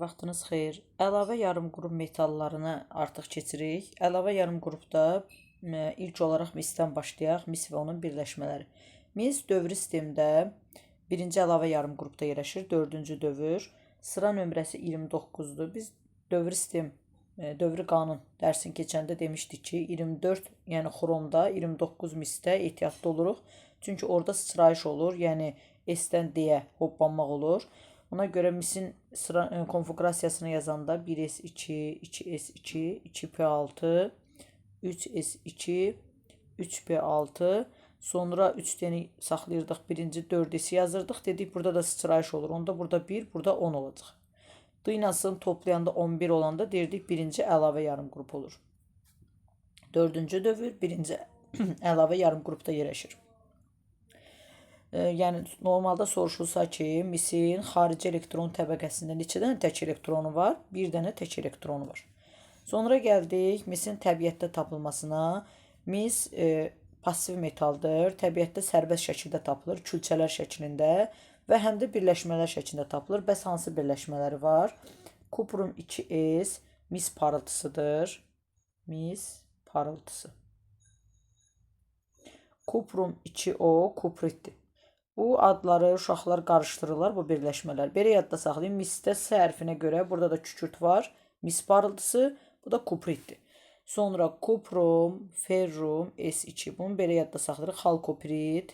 Vaxtınız xeyir. Əlavə yarım qrup metallarını artıq keçirik. Əlavə yarım qrupda ilk olaraq misdən başlayaq. Mis və onun birləşmələri. Mis dövrü sistemdə birinci əlavə yarım qrupda yerləşir. Dördüncü dövr. Sıra nömrəsi 29-dur. Biz dövrü sistem, dövrü qanun dərsini keçəndə demişdik ki, 24, yəni xromda, 29 misdə ehtiyatlı oluruq. Çünki orada sıçrayış olur, yəni S-dən D-yə hoppanmaq olur. Ona görə misin sıra konfigurasiyasını yazanda 1S2, 2S2, 2P6, 3S2, 3P6, sonra 3 dəni saxlayırdıq, birinci 4S yazırdıq. Dedik, burada da sıçrayış olur. Onda burada 1, burada 10 olacaq. Dıynasını toplayanda 11 olanda deyirdik, birinci əlavə yarım qrup olur. Dördüncü dövr birinci əlavə yarım qrupda yerləşir. Yəni normalda soruşulsa ki, misin xarici elektron təbəqəsində neçə dənə tək elektronu var? Bir dənə tək elektronu var. Sonra gəldik misin təbiətdə tapılmasına. Mis passiv metaldır. Təbiətdə sərbəst şəkildə tapılır, külçələr şəklində və həm də birləşmələr şəklində tapılır. Bəs hansı birləşmələri var? Kuprum 2S mis parıltısıdır. Mis parıltısı. Kuprum 2O kupritdir. Bu adları uşaqlar qarışdırırlar, bu birləşmələr. Belə yadda saxlayın. Misdə S hərfinə görə burada da kükürt var. Mis parıltısı, bu da kupritdir. Sonra kuprum, ferrum, S2. Bunu belə yadda saxlayırıq. Xalkoprit,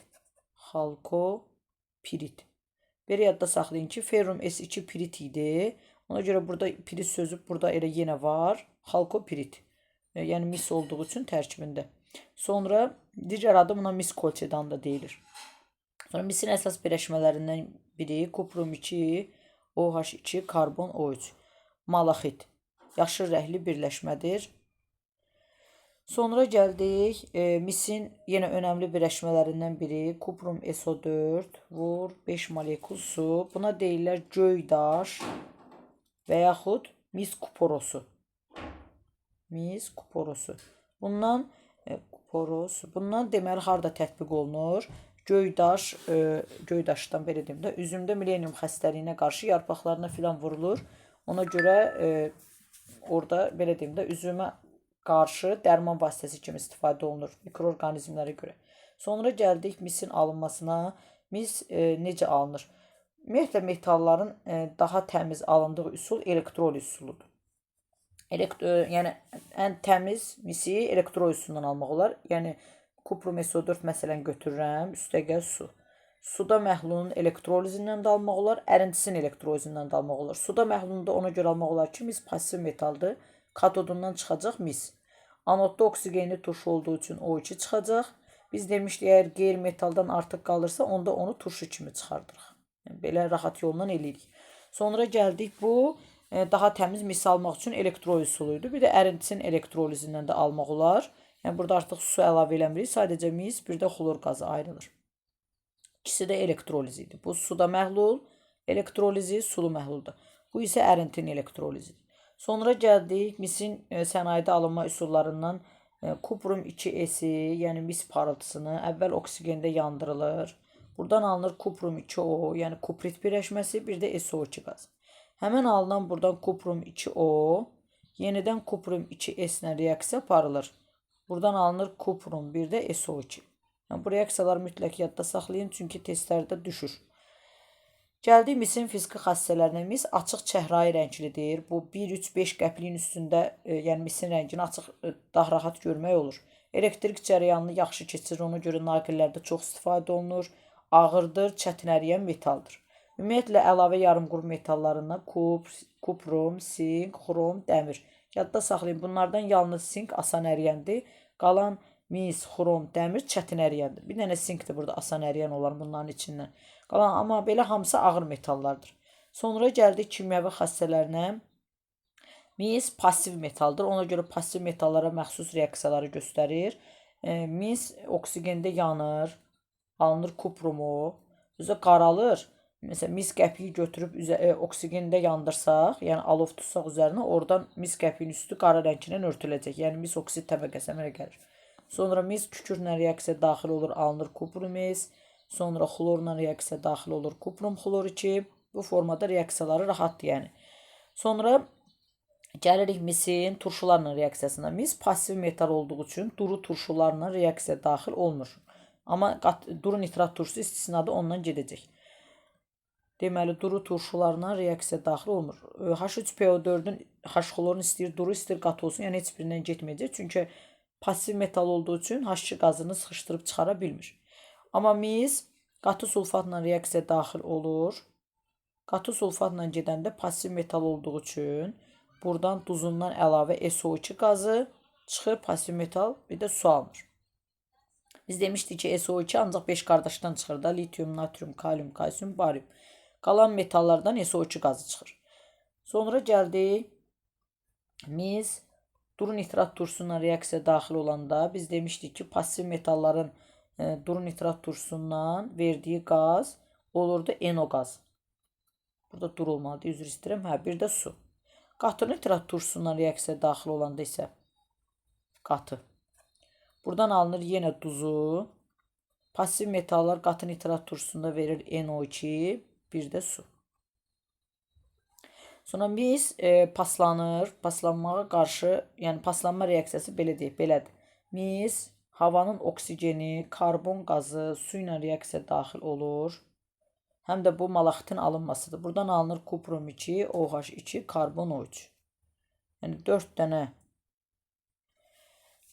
xalkopirit. Belə yadda saxlayın ki, ferrum S2 pirit idi. Ona görə burada pirit sözü burada elə yenə var. Xalkopirit. Yəni mis olduğu üçün tərkibində. Sonra digər adı buna mis kolçedan da deyilir. Sonra misin əsas birləşmələrindən biri kuprum 2, OH2, karbon O3. Malaxit. Yaşıl rəngli birləşmədir. Sonra gəldik misin yenə önəmli birləşmələrindən biri kuprum SO4 vur 5 molekul su. Buna deyirlər göy daş və yaxud mis kuporosu. Mis kuporosu. Bundan deməli harda tətbiq olunur? Göydaşdan belə deyim də, üzümdə milenium xəstəliyinə qarşı yarpaqlarına filan vurulur. Ona görə orada belə deyim də, üzümə qarşı dərman vasitəsi kimi istifadə olunur mikroorqanizmlərə görə. Sonra gəldik misin alınmasına. Mis necə alınır? Ümumiyyətlə metalların daha təmiz alındığı üsul elektroliz üsuludur. Yəni ən təmiz misi elektroliz üsulundan almaq olar. Yəni kuprum SO4 məsələn götürürəm, üstəgəl su. Suda məhlulun elektrolizindən də almaq olar, ərintisinin elektrolizindən də almaq olar. Suda məhlulunu da ona görə almaq olar ki, mis pasiv metaldır. Katodundan çıxacaq mis. Anodda oksigenli turşu olduğu üçün O2 çıxacaq. Biz demişdik, əgər qeyri-metaldan artıq qalırsa, onda onu turşu kimi çıxardırıq. Yəni, belə rahat yolla eləyirik. Sonra gəldik bu, daha təmiz mis almaq üçün elektroliz üsuluydu. Bir də ərintisinin elektrolizindən də almaq olar. Yəni, burada artıq su əlavə eləmirik. Sadəcə mis, bir də xlor qazı ayrılır. İkisi də elektroliz idi. Bu suda məhlul, elektrolizi sulu məhluldur. Bu isə ərintinin elektrolizidir. Sonra gəldik misin sənayedə alınma üsullarından kuprum 2S-i, yəni mis parıltısını əvvəl oksigndə yandırılır. Buradan alınır kuprum 2O, yəni kuprit birləşməsi, bir də SO2 qazı. Həmən alınan buradan kuprum 2O, yenidən kuprum 2S ilə reaksiya aparılır. Buradan alınır kuprum, bir də SO2. Yəni, bu reaksiyaları mütləq yadda saxlayın, çünki testlərdə düşür. Gəldik misin fiziki xassələrinə. Mis açıq çəhrayı rənglidir. Bu 1-3-5 qəpliyin üstündə, yəni misin rəngini açıq, daha rahat görmək olur. Elektrik cərəyanını yaxşı keçirir, ona görə naqillərdə çox istifadə olunur. Ağırdır, çətin əriyən metaldır. Ümumiyyətlə, əlavə yarım qrup metallarından kuprum, sink, xrom, dəmir. Yadda saxlayın, bunlardan yalnız sink asan əriyəndir. Qalan mis, xrom, dəmir çətin əriyəndir. Bir dənə sinkdir burada asan əriyən olan bunların içindən. Qalan, amma belə hamısı ağır metallardır. Sonra gəldik kimyəvi xassələrinə. Mis pasiv metaldır. Ona görə pasiv metallara məxsus reaksiyaları göstərir. Mis oksigndə yanır. Alınır kuprumu. Üzə qaralır. Məsələn, mis qəpiyi götürüb oksigndə yandırsaq, yəni alov tutsaq üzərinə, oradan mis qəpiyin üstü qara rənglə örtüləcək. Yəni mis oksid təbəqəsi əmələ gəlir. Sonra mis kükürlə reaksiya daxil olur, alınır kuprum mis. Sonra xlorla reaksiya daxil olur, kuprum xlor 2. Bu formada reaksiyaları rahatdır yəni. Sonra gəlirik misin turşularla reaksiyasına. Mis pasiv metal olduğu üçün duru turşularla reaksiya daxil olmur. Amma duru nitrat turşusu istisnadır, ondan gedəcək. Deməli, duru turşularla reaksiya daxil olmur. H3PO4-ün H-xlorun istəyir duru, istəyir qatı olsun, yəni heç birindən getməyəcək. Çünki pasiv metal olduğu üçün H2 qazını sıxışdırıb çıxara bilmir. Amma mis qatı sulfatla reaksiya daxil olur. Qatı sulfatla gedəndə pasiv metal olduğu üçün buradan duzundan əlavə SO2 qazı çıxır, pasiv metal, bir də su alınır. Biz demişdik ki, SO2 ancaq 5 qardaşdan çıxır da, litium, natrium, kalium, kalsium, barium. Qalan metallardan SO2 qazı çıxır. Sonra gəldik, biz duru nitrat turşusuna reaksiya daxil olanda biz demişdik ki, pasiv metalların duru nitrat turşusundan verdiyi qaz olurdu NO qaz. Burada dur olmalıdır, üzr istəyirəm. Bir də su. Qatı nitrat turşusundan reaksiya daxil olanda isə qatı. Buradan alınır yenə duzu. Pasiv metallar qatı nitrat turşusunda verir NO2, bir də su. Sonra biz paslanır, paslanmağa qarşı, yəni paslanma reaksiyası belə deyək, belədir. Biz havanın oksigeni, karbon qazı su ilə reaksiya daxil olur. Həm də bu malaxitin alınmasıdır. Buradan alınır kuprum 2, OH2, karbon O3. Yəni 4 dənə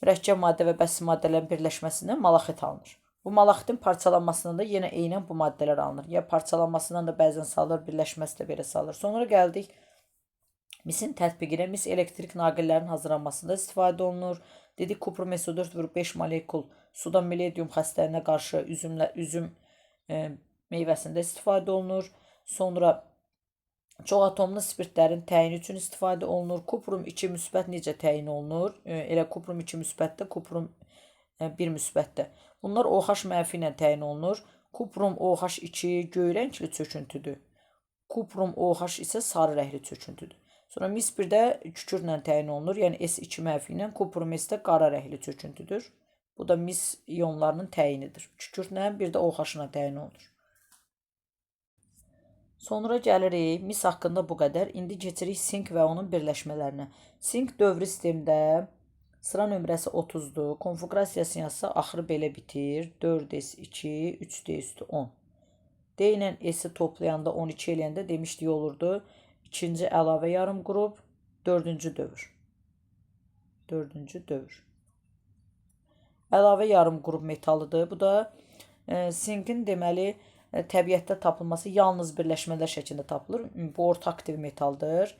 mürəkkəb maddə və bəsis maddələrin birləşməsindən malaxit alınır. Bu malaxitin parçalanmasından da yenə eynən bu maddələr alınır. Ya parçalanmasından da bəzən salır, birləşməsi də belə salır. Sonra gəldik misin tətbiqinə. Mis elektrik naqillərinin hazırlanmasında istifadə olunur. Dedik kuprum SO4 vurub 5 molekul suda miledium xəstəliyinə qarşı üzüm meyvəsində istifadə olunur. Sonra çox atomlu spirtlərin təyini üçün istifadə olunur. Kuprum 2 müsbət necə təyin olunur? Elə kuprum 2 müsbətdə, kuprum 1 müsbətdə. Bunlar OH mənfi ilə təyin olunur. Kuprum OH2 göy rəngli çöküntüdür. Kuprum OH isə sarı rəngli çöküntüdür. Sonra mis 1-də kükürlə təyin olunur. Yəni S2 mənfi ilə, kuprum S də qara rəngli çöküntüdür. Bu da mis ionlarının təyinidir. Kükürlə, bir də OH-la təyin olunur. Sonra gəlirik, mis haqqında bu qədər. İndi keçirik sink və onun birləşmələrinə. Sink dövrü sistemdə sıra nömrəsi 30-dur. Konfigurasiyası yazsa axırı belə bitir. 4S2, 3D+10. D ilə S-i toplayanda 12 eləyəndə demişdik olurdu. İkinci əlavə yarım qrup, dördüncü dövr. Dördüncü dövr. Əlavə yarım qrup metalıdır. Bu da sinkin deməli təbiətdə tapılması yalnız birləşmələr şəklində tapılır. Bu orta aktiv metaldır.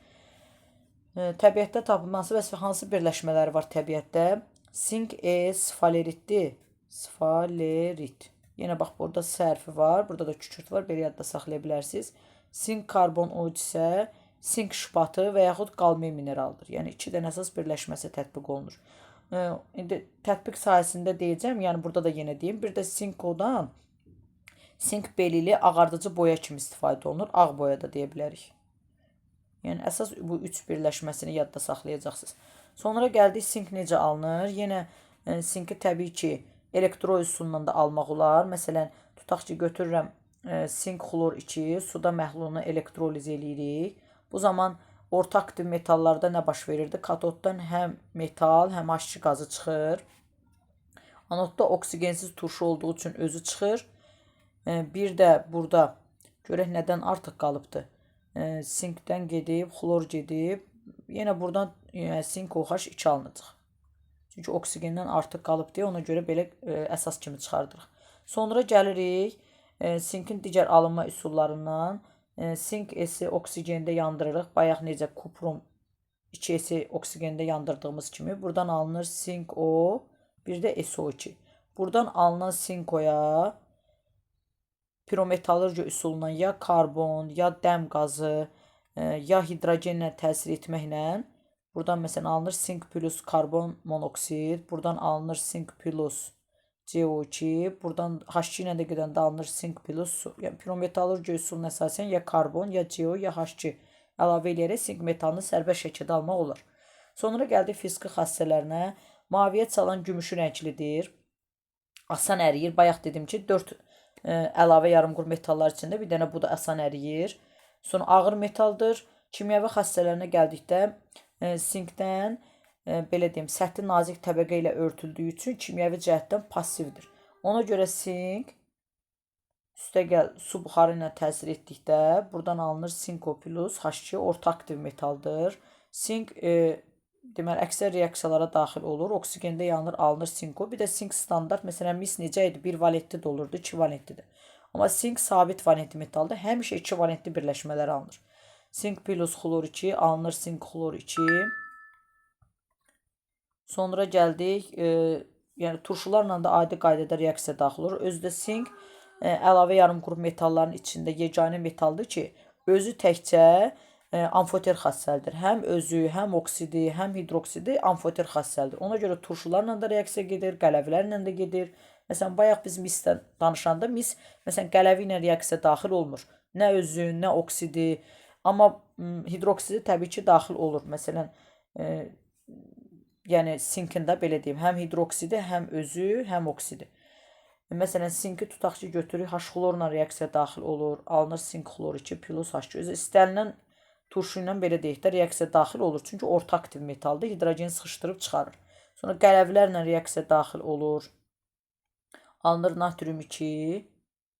Təbiətdə tapılması və hansı birləşmələri var təbiətdə? Sink sfaleritdir. Sfalerit. Yenə bax, burada S hərfi var. Burada da kükürt var. Belə yadda saxlaya bilərsiniz. Sink karbon O3 isə sink şübatı və yaxud qalmey mineraldır. Yəni 2 dənə əsas birləşməsi tətbiq olunur. İndi tətbiq sahəsində deyəcəm. Yəni burada da yenə deyim. Bir də sinkodan sink belili ağardıcı boya kimi istifadə olunur. Ağ boya da deyə bilərik. Yəni əsas bu 3 birləşməsini yadda saxlayacaqsınız. Sonra gəldik sink necə alınır? Yenə sinki təbii ki elektrol üsulundan da almaq olar. Məsələn, tutaq ki götürürəm sink xlor 2, suda məhlulunu elektroliz eləyirik. Bu zaman orta aktiv metallarda nə baş verirdi? Katoddan həm metal, həm H2 qazı çıxır. Anodda oksigensiz turşu olduğu üçün özü çıxır. Bir də burada görək nədən artıq qalıbdır. Sinkdən gedib, xlor gedib. Yenə buradan sink OH2 alınacaq. Çünki oksigenden artıq qalıb deyə ona görə belə əsas kimi çıxardırıq. Sonra gəlirik sinkin digər alınma üsullarından. Sink S-i oksigende yandırırıq. Bayaq necə kuprum 2S-i oksigende yandırdığımız kimi. Buradan alınır sink O, bir də SO2. Buradan alınan sinkoya pirometallurgiya üsulundan ya karbon, ya dəm qazı, ya hidrogenlə təsir etməklə buradan məsələn alınır sink plus karbon monoksid, buradan alınır sink plus CO2, buradan H2 ilə də gedəndə alınır sink plus su. Yəni pirometallurgiya üsuluna əsasən ya karbon, ya CO, ya H2 əlavə edərək sink metalını sərbəst şəkildə almaq olar. Sonra gəldik fiziki xassələrinə. Maviyə çalan gümüşü rənglidir. Asan əriyir. Bayaq dedim ki 4 əlavə yarımqrup metallar içində bir dənə bu da asan əriyir. Sonra ağır metaldır. Kimyəvi xassələrinə gəldikdə sinkdən belə deyim, səthi nazik təbəqə ilə örtüldüyü üçün kimyəvi cəhətdən passivdir. Ona görə sink üstəgəl su buxarı ilə təsir etdikdə buradan alınır sinko plus H2 orta aktiv metaldır. Sink deməli əksər reaksiyalara daxil olur. Oksigəndə yanır, alınır sinko. Bir də sink standart. Məsələn, mis necə idi? 1 valentli də olurdu, 2 valentlidir. Amma sink sabit valentli metaldır. Həmişə 2 valentli birləşmələr alınır. Sink plus xlor 2 alınır sink xlor 2. Sonra gəldik, yəni turşularla da adi qaydada reaksiya daxil olur. Özü də sink əlavə yarım qrup metalların içində yeganə metaldır ki, özü təkcə amfoter xassəlidir. Həm özü, həm oksidi, həm hidroksidi amfoter xassəlidir. Ona görə turşularla da reaksiya gedir, qələvlərlə də gedir. Məsələn, bayaq biz misdən danışanda mis, məsələn, qələvi ilə reaksiya daxil olmur. Nə özü, nə oksidi. Amma hidroksidi təbii ki, daxil olur. Məsələn, yəni sinkində belə deyim, həm hidroksidi, həm özü, həm oksidi. Məsələn, sinki tutaq ki, götürük, H-xlorla reaksiya daxil olur. Alınır sink xlor 2 plus H2. Özü istənilən turşu ilə belə deyək də reaksiya daxil olur. Çünki orta aktiv metaldır. Hidrogeni sıxışdırıb çıxarır. Sonra qələvlərlə reaksiya daxil olur. Alınır natrium 2,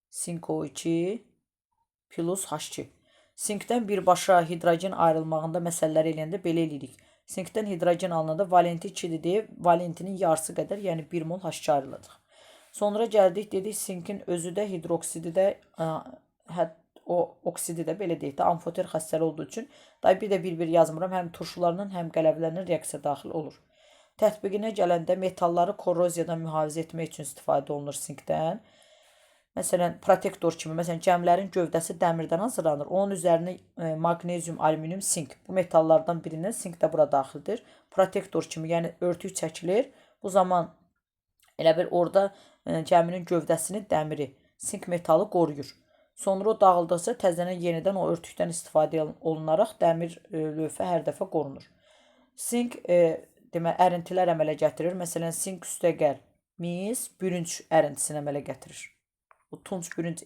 sinko 2 plus H2. Sinkdən birbaşa hidrogen ayrılmağında məsələlər eləyəndə belə eləyirik. Sinkdən hidrogen alınanda valenti 2-dir deyib, valentinin yarısı qədər, yəni 1 mol H2 ayrılacaq. Sonra gəldik, dedik sinkin özü də, hidroksidi də, o oksidi də belə deyək də amfoter xassəli olduğu üçün bir də bir-bir yazmıram. Həm turşularla, həm qələvlərlə reaksiya daxil olur. Tətbiqinə gələndə metalları korroziyadan mühafizə etmək üçün istifadə olunur sinkdən. Məsələn, protektor kimi, məsələn, gəmilərin gövdəsi dəmirdən hazırlanır. Onun üzərinə maqnezium, alüminium, sink. Bu metallardan birindən sink də bura daxildir. Protektor kimi, yəni örtük çəkilir. Bu zaman elə bir orada gəminin gövdəsini dəmiri, sink metalı qoruyur. Sonra o dağıldıqca təzədən yenidən o örtükdən istifadə olunaraq dəmir lövhə hər dəfə qorunur. Sink deməli ərintilər əmələ gətirir. Məsələn, sink üstəgəl mis bürünc ərintisini əmələ gətirir. Bu tunç bürünc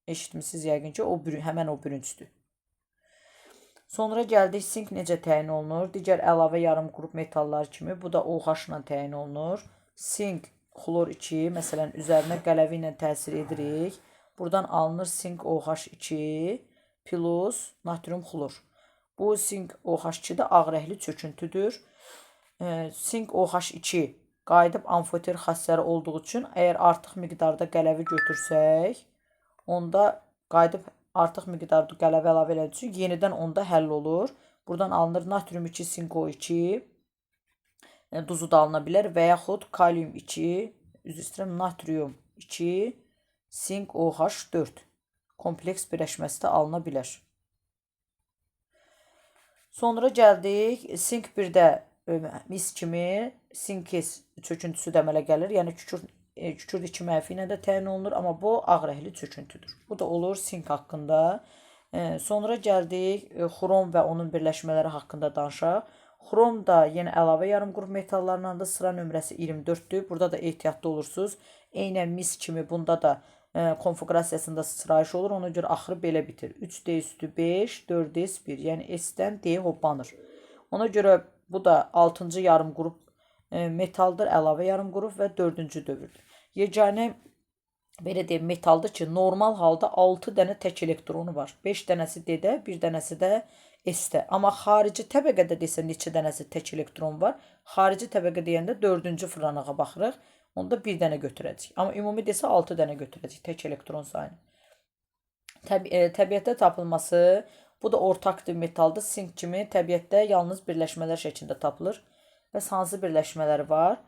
eşitmisiniz yəqin ki, həmən o bürüncdür. Sonra gəldik, sink necə təyin olunur? Digər əlavə yarım qrup metallar kimi bu da OH ilə təyin olunur. Sink xlor 2, məsələn, üzərinə qələvi ilə təsir edirik. Buradan alınır sink OH2 plus natrium xlor. Bu sink OH2 də ağ rəngli çöküntüdür. Sink OH2 qayıdıb amfoter xassəli olduğu üçün əgər artıq miqdarda qələvi götürsək, onda qayıdıb artıq miqdarda qələvi əlavə elədiyi üçün yenidən onda həll olur. Buradan alınır natrium 2 sink O2, duzu da alına bilər və yaxud kalium 2, üzr istəyirəm, natrium 2 sink OH4 kompleks birləşməsi də alına bilər. Sonra gəldik, sink 1-də mis kimi sinkis çöküntüsü də əmələ gəlir. Yəni kükürt 2 mənfi ilə də təyin olunur, amma bu ağ rəngli çöküntüdür. Bu da olur sink haqqında. Sonra gəldik, xrom və onun birləşmələri haqqında danışaq. Xrom da yenə əlavə yarım qrup metallarla da sıra nömrəsi 24-dür. Burada da ehtiyatlı olursunuz. Eynən mis kimi bunda da konfigurasiyasında sırayış olur. Ona görə axırı belə bitir. 3D üstü 5, 4S 1. Yəni S-dən D hoppanır. Ona görə bu da 6-cı yarım qrup metaldır, əlavə yarım qrup və 4-cü dövrdür. Yeganə belə deyim metaldır ki, normal halda 6 dənə tək elektronu var. 5 dənəsi D-də, 1 dənəsi də S-də. Amma xarici təbəqədə desə neçə dənəsi tək elektron var. Xarici təbəqə deyəndə 4-cü fırlanağa baxırıq. Onda 1 dənə götürəcək. Amma ümumi desə 6 dənə götürəcək tək elektron sayını. Təbiətdə tapılması, bu da orta aktiv metaldır. Sink kimi təbiətdə yalnız birləşmələr şəklində tapılır. Bəs hansı birləşmələri var?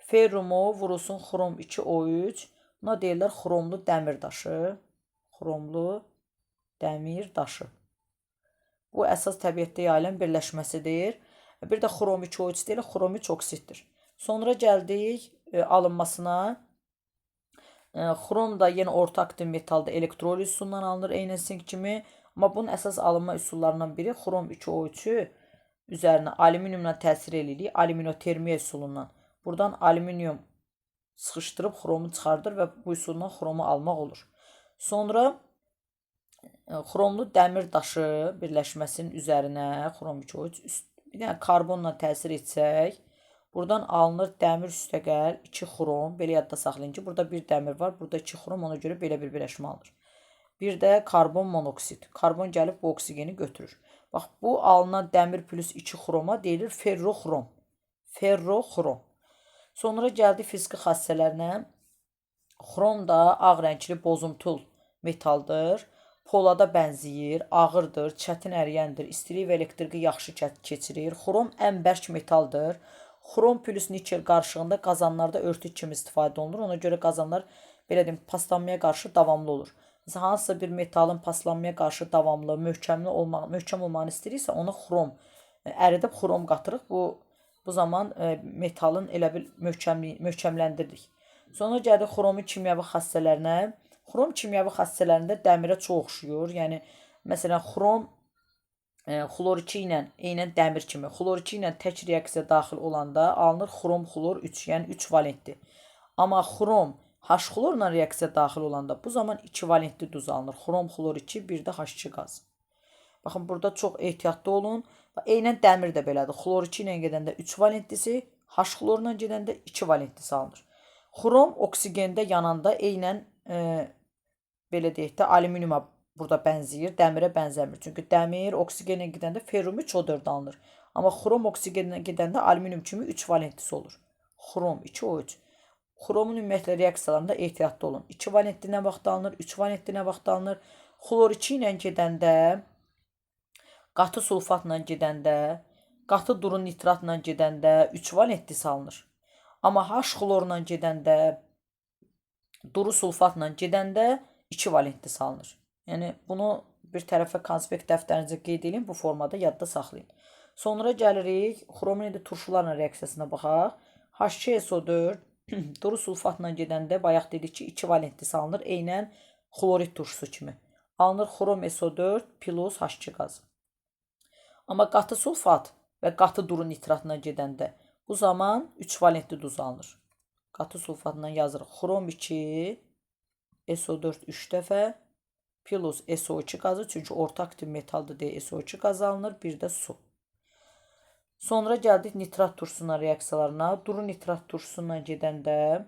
Ferrumu vurulsun xrom 2O3. Buna deyirlər xromlu dəmir daşı. Xromlu dəmir daşı. Bu əsas təbiətdə yayılan birləşməsidir. Bir də xrom 2O3 deyirlər, xrom 3 oksiddir. Sonra gəldik alınmasına. Xrom da yenə orta aktiv metalda elektroliz üsulundan alınır, eynən sink kimi. Amma bunun əsas alınma üsullarından biri xrom 2O3-ü üzərinə alüminiumla təsir edirik, alüminotermiya üsulundan. Buradan alüminium sıxışdırıb xromu çıxardır və bu üsulundan xromu almaq olur. Sonra xromlu dəmir daşı birləşməsinin üzərinə xrom 2O3 bir dənə karbonla təsir etsək, buradan alınır dəmir üstəgəl 2 xrom. Belə yadda saxlayın ki, burada bir dəmir var, burada 2 xrom, ona görə belə bir birləşmə alınır. Bir də karbon monoksid. Karbon gəlib bu oksigeni götürür. Bax, bu alınan dəmir plus 2 xroma deyilir ferroxrom. Ferroxrom. Sonra gəldi fiziki xassələrinə. Xrom da ağ rəngli bozumtul metaldır. Polada bənzəyir, ağırdır, çətin əriyəndir, istilik və elektriki yaxşı keçirir. Xrom ən bərk metaldır. Xrom plus nikel qarışığında qazanlarda örtük kimi istifadə olunur. Ona görə qazanlar belə deyim, paslanmaya qarşı davamlı olur. Məsələn, hansısa bir metalın paslanmaya qarşı davamlı, möhkəm olmağını istəyirsə, ona xrom əridib xrom qatırıq. Bu zaman metalın elə bil möhkəmləndiririk. Sonra gəlir xromun kimyəvi xassələrinə. Xrom kimyəvi xassələrində dəmirə çox oxşuyur. Yəni, məsələn, xrom xlor 2 ilə eynən dəmir kimi. Xlor 2 ilə tək reaksiya daxil olanda alınır xrom xlor 3, yəni 3 valentli. Amma xrom H-xlorla reaksiya daxil olanda bu zaman 2 valentli duz alınır. Xrom xlor 2, bir də H2 qaz. Baxın, burada çox ehtiyatlı olun. Eynən dəmir də belədir. Xlor 2 ilə gedəndə 3 valentlisi, H-xlorla gedəndə 2 valentlisi alınır. Xrom oksigende yananda eynən belə deyək də alüminiuma burada bənzəyir, dəmirə bənzəmir. Çünki dəmir oksigenlə gedəndə ferrum 3O4 alınır. Amma xrom oksigenlə gedəndə alüminium kimi 3 valentlisi olur. Xrom 2O3. Xromun ümumiyyətlə reaksiyalarında ehtiyatlı olun. 2 valentli nə vaxt alınır, 3 valentli nə vaxt alınır. Xlor 2 ilə gedəndə, qatı sulfatla gedəndə, qatı duru nitratla gedəndə 3 valentlisi alınır. Amma H-xlorla gedəndə, duru sulfatla gedəndə 2 valentlisi alınır. Yəni, bunu bir tərəfə konspekt dəftərinizə qeyd edin, bu formada yadda saxlayın. Sonra gəlirik, xromun indi turşularla reaksiyasına baxaq. H2SO4 duru sulfatla gedəndə bayaq dedik ki, 2 valentlisi alınır, eynən xlorid turşusu kimi. Alınır xrom SO4 plus H2 qazı. Amma qatı sulfat və qatı duru nitratla gedəndə bu zaman 3 valentli duz alınır. Qatı sulfatla yazırıq. Xrom 2, SO4 3 dəfə, plus SO2 qazı, çünki orta aktiv metaldır deyə SO2 qazı alınır, bir də su. Sonra gəldik nitrat turşusuna reaksiyalarına. Duru nitrat turşusuna gedəndə,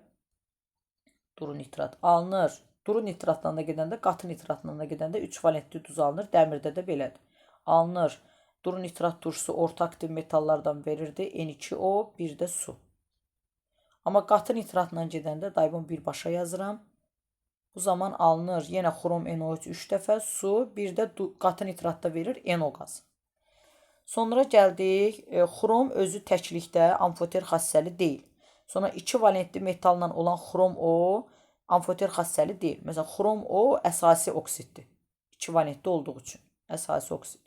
duru nitrat alınır. Duru nitratla da gedəndə, qatı nitratla da gedəndə 3 valentli duz alınır. Dəmirdə də belədir. Alınır. Duru nitrat turşusu orta aktiv metallardan verirdi. N2O, bir də su. Amma qatı nitratla gedəndə daibon birbaşa yazıram. Bu zaman alınır. Yenə xrom NO3 3 dəfə, su, bir də qatı nitratda verir NO qazı. Sonra gəldik. Xrom özü təklikdə amfoter xassəli deyil. Sonra 2 valentli metalla olan xrom O amfoter xassəli deyil. Məsələn, xrom O əsasi oksiddir. 2 valentli olduğu üçün. Əsasi oksid.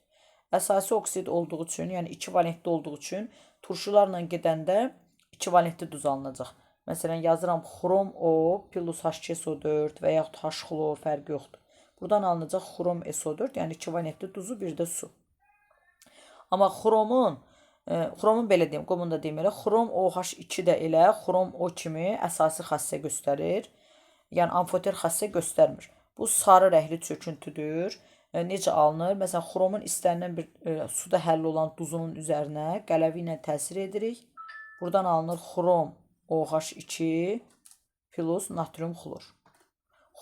Əsasi oksid olduğu üçün, yəni 2 valentli olduğu üçün turşularla gedəndə 2 valentli duz alınacaq. Məsələn, yazıram xrom O plus H2SO4 və yaxud H-xlor, fərqi yoxdur. Buradan alınacaq xrom SO4, yəni 2 valentli duzu, bir də su. Amma xromun belə deyim, qomunu da deyim elə, xrom OH2 də elə xrom O kimi əsasi xassə göstərir. Yəni amfoter xassə göstərmir. Bu sarı rəngli çöküntüdür. Necə alınır? Məsələn, xromun istənilən bir suda həll olan duzunun üzərinə qələvi ilə təsir edirik. Buradan alınır xrom OH2 plus natrium xlor.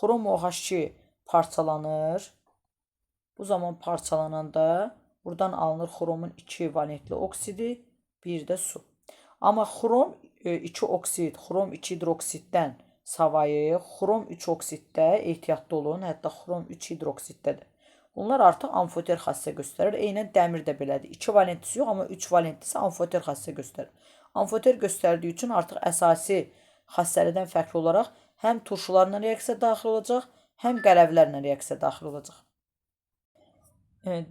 Xrom OH2 parçalanır. Bu zaman parçalananda buradan alınır xromun 2 valentli oksidi, bir də su. Amma xrom 2 oksid, xrom 2 hidroksiddən savayı, xrom 3 oksiddə ehtiyatlı olun, hətta xrom 3 hidroksiddədir. Bunlar artıq amfoter xassə göstərir. Eynən dəmir də belədir. 2 valentlisi yox, amma 3 valentlisi amfoter xassə göstərir. Amfoter göstərdiyi üçün artıq əsasi xassəlidən fərqli olaraq həm turşularla reaksiya daxil olacaq, həm qələvlərlə reaksiya daxil olacaq.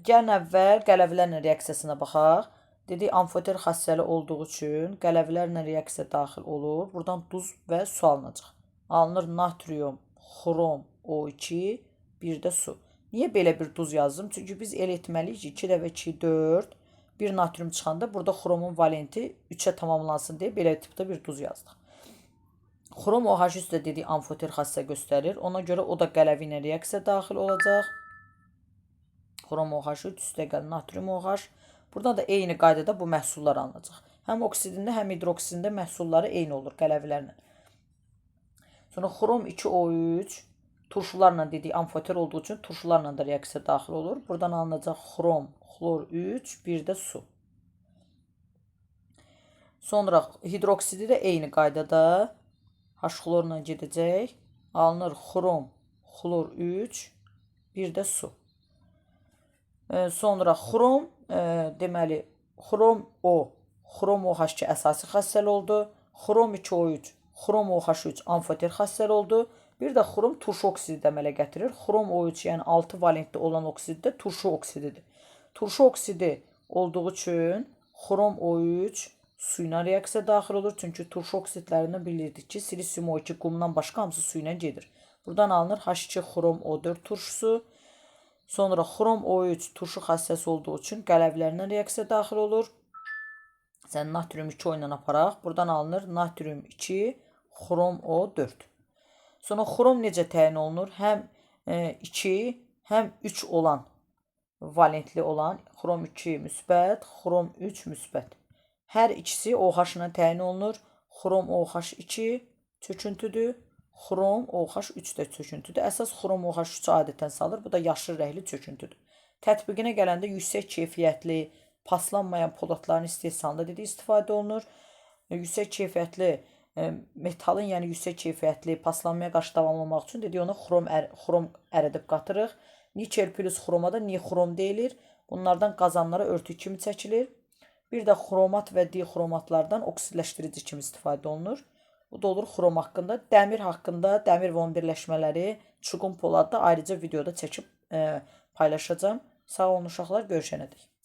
Gəlin əvvəl qələvlərlə reaksiyasına baxaq. Dedik, amfoter xassəli olduğu üçün qələvlərlə reaksiya daxil olur. Buradan duz və su alınacaq. Alınır natrium, xrom, O2, bir də su. Niyə belə bir duz yazdım? Çünki biz el etməliyik ki, 2 dəfə 2, 4, bir natrium çıxanda burada xromun valenti 3-ə tamamlansın deyə belə tipdə bir duz yazdıq. Xrom OH üstə dedik amfoter xassə göstərir. Ona görə o da qələvi ilə reaksiya daxil olacaq. Xrom OH3 üstə gəl natrium OH. Burada da eyni qaydada bu məhsullar alınacaq. Həm oksidində, həm hidroksidində məhsulları eyni olur qələvlərlə. Sonra xrom 2O3 turşularla dedik, amfoter olduğu üçün turşularla da reaksiya daxil olur. Buradan alınacaq xrom, xlor 3, bir də su. Sonra hidroksidi də eyni qaydada H-xlorla gedəcək. Alınır xrom, xlor 3, bir də su. Sonra xrom, deməli, xrom O, xrom OH2 əsasi xassəli oldu. Xrom 2O3, xrom OH3 amfoter xassəli oldu. Bir də xrom turşu oksidi əmələ gətirir. Xrom O3, yəni 6 valentli olan oksid də turşu oksididir. Turşu oksidi olduğu üçün xrom O3 su ilə reaksiya daxil olur. Çünki turşu oksidlərindən bilirdik ki, silisium O2 qumdan başqa hamısı su ilə gedir. Buradan alınır H2 xrom O4 turşusu. Sonra xrom O3 turşu xassəsi olduğu üçün qələvlərlə reaksiya daxil olur. Sən natrium 2 ilə aparaq. Buradan alınır natrium 2 xrom O4. Sonra xrom necə təyin olunur? Həm 2, həm 3 olan, valentli olan xrom 2 müsbət, xrom 3 müsbət. Hər ikisi OH ilə təyin olunur. Xrom OH2 çöküntüdür. Xrom OH3 də çöküntüdür. Əsas xrom OH3 adətən salır. Bu da yaşıl rəngli çöküntüdür. Tətbiqinə gələndə yüksək keyfiyyətli, paslanmayan poladların istehsalında dedik istifadə olunur. Yüksək keyfiyyətli metalın, yəni yüksək keyfiyyətli paslanmaya qarşı davamlamaq üçün dedik ona xrom əridib qatırıq. Nikel plus xroma da nixrom deyilir. Bunlardan qazanlara örtü kimi çəkilir. Bir də xromat və dixromatlardan oksidləşdirici kimi istifadə olunur. Bu da olur xrom haqqında. Dəmir haqqında, dəmir və onun birləşmələri, çuqun poladda ayrıca videoda çəkib paylaşacağım. Sağ olun uşaqlar, görüşənədək.